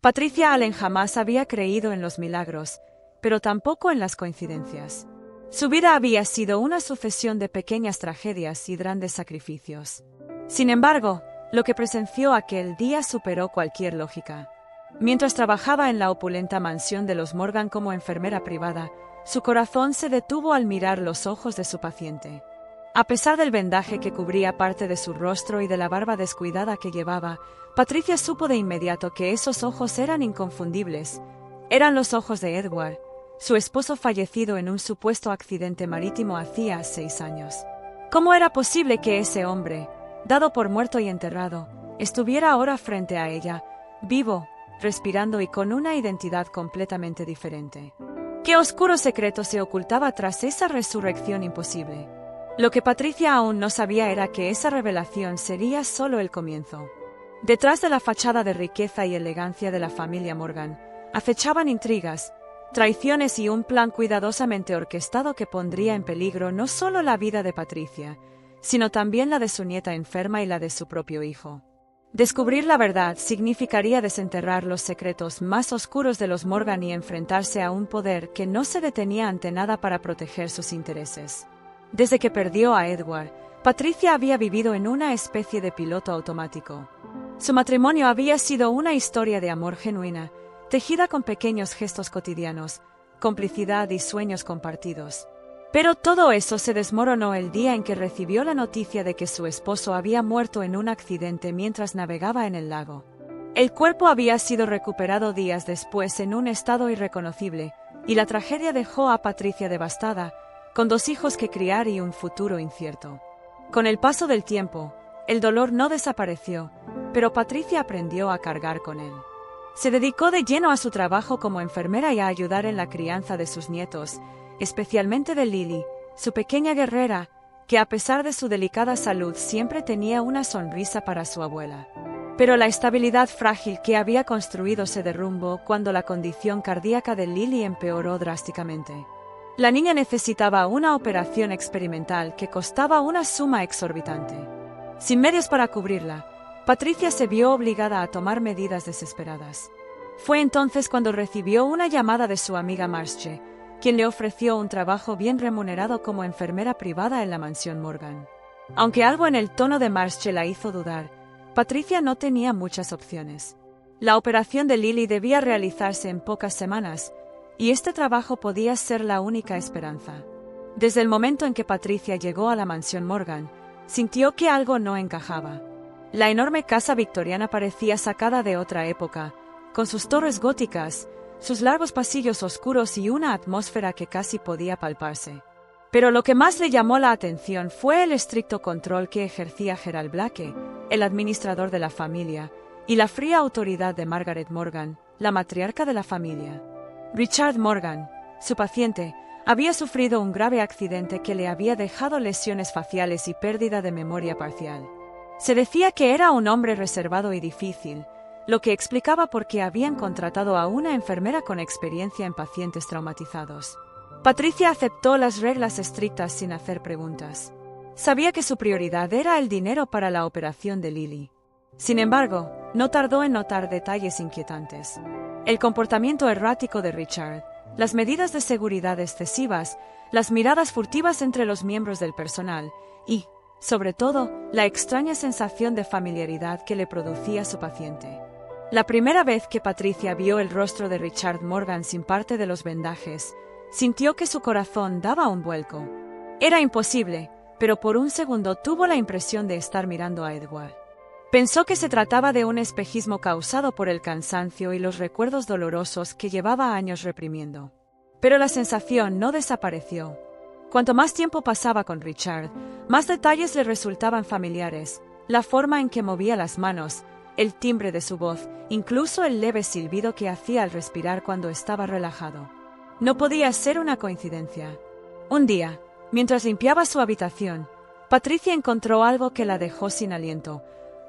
Patricia Allen jamás había creído en los milagros, pero tampoco en las coincidencias. Su vida había sido una sucesión de pequeñas tragedias y grandes sacrificios. Sin embargo, lo que presenció aquel día superó cualquier lógica. Mientras trabajaba en la opulenta mansión de los Morgan como enfermera privada, su corazón se detuvo al mirar los ojos de su paciente. A pesar del vendaje que cubría parte de su rostro y de la barba descuidada que llevaba, Patricia supo de inmediato que esos ojos eran inconfundibles. Eran los ojos de Edward, su esposo fallecido en un supuesto accidente marítimo hacía 6 años. ¿Cómo era posible que ese hombre, dado por muerto y enterrado, estuviera ahora frente a ella, vivo, respirando y con una identidad completamente diferente? ¿Qué oscuro secreto se ocultaba tras esa resurrección imposible? Lo que Patricia aún no sabía era que esa revelación sería solo el comienzo. Detrás de la fachada de riqueza y elegancia de la familia Morgan, acechaban intrigas, traiciones y un plan cuidadosamente orquestado que pondría en peligro no solo la vida de Patricia, sino también la de su nieta enferma y la de su propio hijo. Descubrir la verdad significaría desenterrar los secretos más oscuros de los Morgan y enfrentarse a un poder que no se detenía ante nada para proteger sus intereses. Desde que perdió a Edward, Patricia había vivido en una especie de piloto automático. Su matrimonio había sido una historia de amor genuina, tejida con pequeños gestos cotidianos, complicidad y sueños compartidos. Pero todo eso se desmoronó el día en que recibió la noticia de que su esposo había muerto en un accidente mientras navegaba en el lago. El cuerpo había sido recuperado días después en un estado irreconocible, y la tragedia dejó a Patricia devastada, con 2 hijos que criar y un futuro incierto. Con el paso del tiempo, el dolor no desapareció, pero Patricia aprendió a cargar con él. Se dedicó de lleno a su trabajo como enfermera y a ayudar en la crianza de sus nietos, especialmente de Lily, su pequeña guerrera, que a pesar de su delicada salud siempre tenía una sonrisa para su abuela. Pero la estabilidad frágil que había construido se derrumbó cuando la condición cardíaca de Lily empeoró drásticamente. La niña necesitaba una operación experimental que costaba una suma exorbitante. Sin medios para cubrirla, Patricia se vio obligada a tomar medidas desesperadas. Fue entonces cuando recibió una llamada de su amiga Marche, quien le ofreció un trabajo bien remunerado como enfermera privada en la mansión Morgan. Aunque algo en el tono de Marche la hizo dudar, Patricia no tenía muchas opciones. La operación de Lily debía realizarse en pocas semanas, y este trabajo podía ser la única esperanza. Desde el momento en que Patricia llegó a la mansión Morgan, sintió que algo no encajaba. La enorme casa victoriana parecía sacada de otra época, con sus torres góticas, sus largos pasillos oscuros y una atmósfera que casi podía palparse. Pero lo que más le llamó la atención fue el estricto control que ejercía Gerald Blake, el administrador de la familia, y la fría autoridad de Margaret Morgan, la matriarca de la familia. Richard Morgan, su paciente, había sufrido un grave accidente que le había dejado lesiones faciales y pérdida de memoria parcial. Se decía que era un hombre reservado y difícil, lo que explicaba por qué habían contratado a una enfermera con experiencia en pacientes traumatizados. Patricia aceptó las reglas estrictas sin hacer preguntas. Sabía que su prioridad era el dinero para la operación de Lily. Sin embargo, no tardó en notar detalles inquietantes. El comportamiento errático de Richard, las medidas de seguridad excesivas, las miradas furtivas entre los miembros del personal y, sobre todo, la extraña sensación de familiaridad que le producía su paciente. La primera vez que Patricia vio el rostro de Richard Morgan sin parte de los vendajes, sintió que su corazón daba un vuelco. Era imposible, pero por un segundo tuvo la impresión de estar mirando a Edward. Pensó que se trataba de un espejismo causado por el cansancio y los recuerdos dolorosos que llevaba años reprimiendo. Pero la sensación no desapareció. Cuanto más tiempo pasaba con Richard, más detalles le resultaban familiares, la forma en que movía las manos, el timbre de su voz, incluso el leve silbido que hacía al respirar cuando estaba relajado. No podía ser una coincidencia. Un día, mientras limpiaba su habitación, Patricia encontró algo que la dejó sin aliento,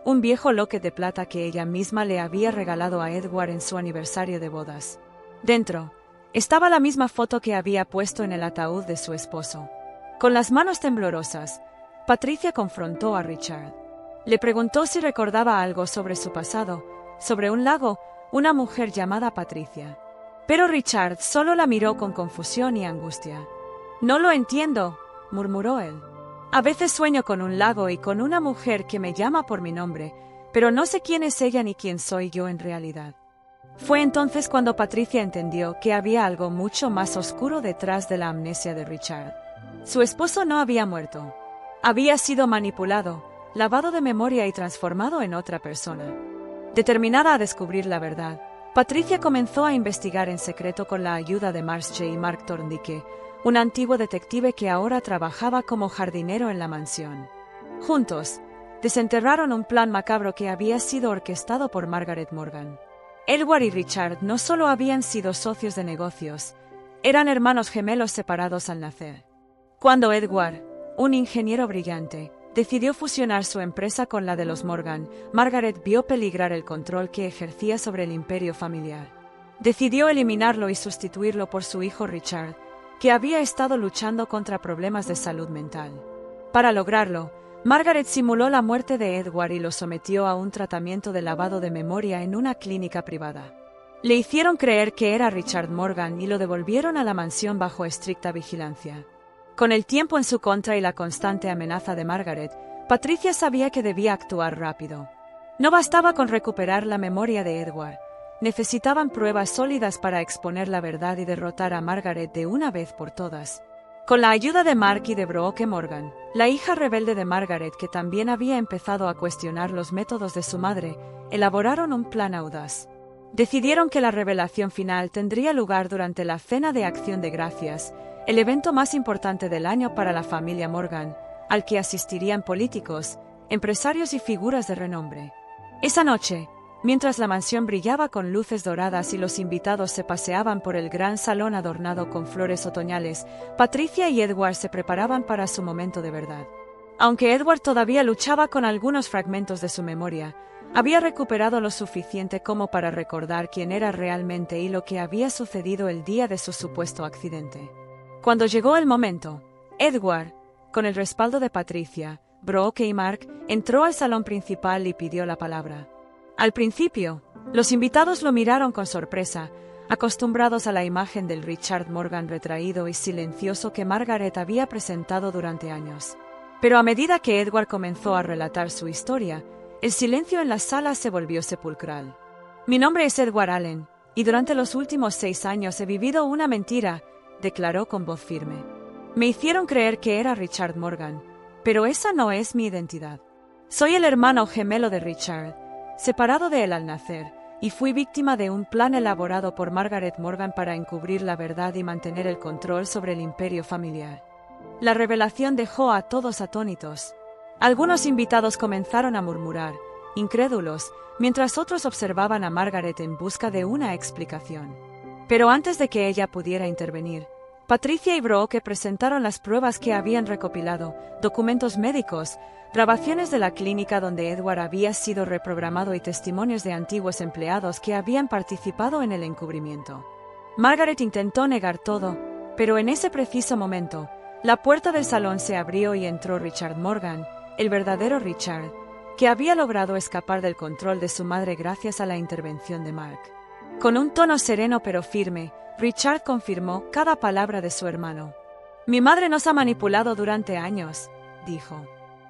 un viejo locket de plata que ella misma le había regalado a Edward en su aniversario de bodas. Dentro, estaba la misma foto que había puesto en el ataúd de su esposo. Con las manos temblorosas, Patricia confrontó a Richard. Le preguntó si recordaba algo sobre su pasado, sobre un lago, una mujer llamada Patricia. Pero Richard solo la miró con confusión y angustia. «No lo entiendo», murmuró él. «A veces sueño con un lago y con una mujer que me llama por mi nombre, pero no sé quién es ella ni quién soy yo en realidad». Fue entonces cuando Patricia entendió que había algo mucho más oscuro detrás de la amnesia de Richard. Su esposo no había muerto. Había sido manipulado, lavado de memoria y transformado en otra persona. Determinada a descubrir la verdad, Patricia comenzó a investigar en secreto con la ayuda de Marshall y Mark Thorndike, un antiguo detective que ahora trabajaba como jardinero en la mansión. Juntos, desenterraron un plan macabro que había sido orquestado por Margaret Morgan. Edward y Richard no solo habían sido socios de negocios, eran hermanos gemelos separados al nacer. Cuando Edward, un ingeniero brillante, decidió fusionar su empresa con la de los Morgan, Margaret vio peligrar el control que ejercía sobre el imperio familiar. Decidió eliminarlo y sustituirlo por su hijo Richard, que había estado luchando contra problemas de salud mental. Para lograrlo, Margaret simuló la muerte de Edward y lo sometió a un tratamiento de lavado de memoria en una clínica privada. Le hicieron creer que era Richard Morgan y lo devolvieron a la mansión bajo estricta vigilancia. Con el tiempo en su contra y la constante amenaza de Margaret, Patricia sabía que debía actuar rápido. No bastaba con recuperar la memoria de Edward. Necesitaban pruebas sólidas para exponer la verdad y derrotar a Margaret de una vez por todas. Con la ayuda de Mark y de Brooke Morgan, la hija rebelde de Margaret, que también había empezado a cuestionar los métodos de su madre, elaboraron un plan audaz. Decidieron que la revelación final tendría lugar durante la Cena de Acción de Gracias, el evento más importante del año para la familia Morgan, al que asistirían políticos, empresarios y figuras de renombre. Esa noche, mientras la mansión brillaba con luces doradas y los invitados se paseaban por el gran salón adornado con flores otoñales, Patricia y Edward se preparaban para su momento de verdad. Aunque Edward todavía luchaba con algunos fragmentos de su memoria, había recuperado lo suficiente como para recordar quién era realmente y lo que había sucedido el día de su supuesto accidente. Cuando llegó el momento, Edward, con el respaldo de Patricia, Brooke y Mark, entró al salón principal y pidió la palabra. Al principio, los invitados lo miraron con sorpresa, acostumbrados a la imagen del Richard Morgan retraído y silencioso que Margaret había presentado durante años. Pero a medida que Edward comenzó a relatar su historia, el silencio en la sala se volvió sepulcral. «Mi nombre es Edward Allen, y durante los últimos 6 años he vivido una mentira», declaró con voz firme. «Me hicieron creer que era Richard Morgan, pero esa no es mi identidad. Soy el hermano gemelo de Richard, separado de él al nacer, y fui víctima de un plan elaborado por Margaret Morgan para encubrir la verdad y mantener el control sobre el imperio familiar». La revelación dejó a todos atónitos. Algunos invitados comenzaron a murmurar, incrédulos, mientras otros observaban a Margaret en busca de una explicación. Pero antes de que ella pudiera intervenir, Patricia y Brooke presentaron las pruebas que habían recopilado, documentos médicos, grabaciones de la clínica donde Edward había sido reprogramado y testimonios de antiguos empleados que habían participado en el encubrimiento. Margaret intentó negar todo, pero en ese preciso momento, la puerta del salón se abrió y entró Richard Morgan, el verdadero Richard, que había logrado escapar del control de su madre gracias a la intervención de Mark. Con un tono sereno pero firme, Richard confirmó cada palabra de su hermano. «Mi madre nos ha manipulado durante años», dijo.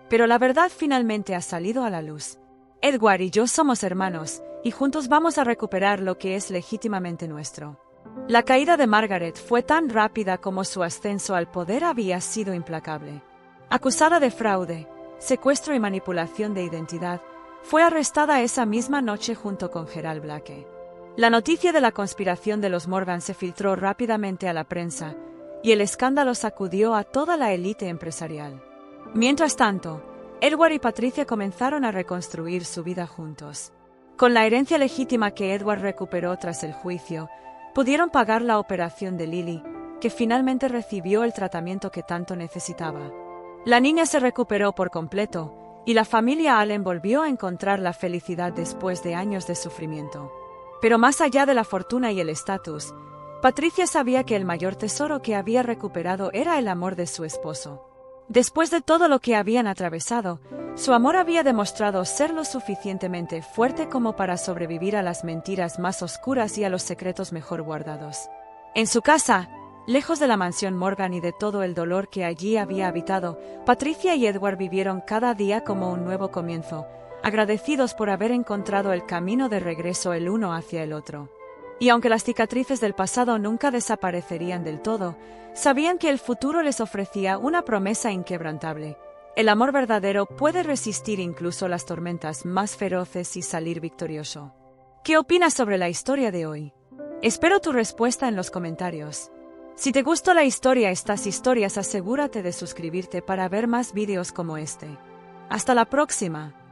«Pero la verdad finalmente ha salido a la luz. Edward y yo somos hermanos, y juntos vamos a recuperar lo que es legítimamente nuestro». La caída de Margaret fue tan rápida como su ascenso al poder había sido implacable. Acusada de fraude, secuestro y manipulación de identidad, fue arrestada esa misma noche junto con Gerald Blake. La noticia de la conspiración de los Morgan se filtró rápidamente a la prensa, y el escándalo sacudió a toda la élite empresarial. Mientras tanto, Edward y Patricia comenzaron a reconstruir su vida juntos. Con la herencia legítima que Edward recuperó tras el juicio, pudieron pagar la operación de Lily, que finalmente recibió el tratamiento que tanto necesitaba. La niña se recuperó por completo, y la familia Allen volvió a encontrar la felicidad después de años de sufrimiento. Pero más allá de la fortuna y el estatus, Patricia sabía que el mayor tesoro que había recuperado era el amor de su esposo. Después de todo lo que habían atravesado, Su amor había demostrado ser lo suficientemente fuerte como para sobrevivir a las mentiras más oscuras y a los secretos mejor guardados. En su casa, lejos de la mansión Morgan y de todo el dolor que allí había habitado, Patricia y Edward vivieron cada día como un nuevo comienzo, agradecidos por haber encontrado el camino de regreso el uno hacia el otro. Y aunque las cicatrices del pasado nunca desaparecerían del todo, sabían que el futuro les ofrecía una promesa inquebrantable. El amor verdadero puede resistir incluso las tormentas más feroces y salir victorioso. ¿Qué opinas sobre la historia de hoy? Espero tu respuesta en los comentarios. Si te gustó la historia, estas historias, asegúrate de suscribirte para ver más vídeos como este. Hasta la próxima.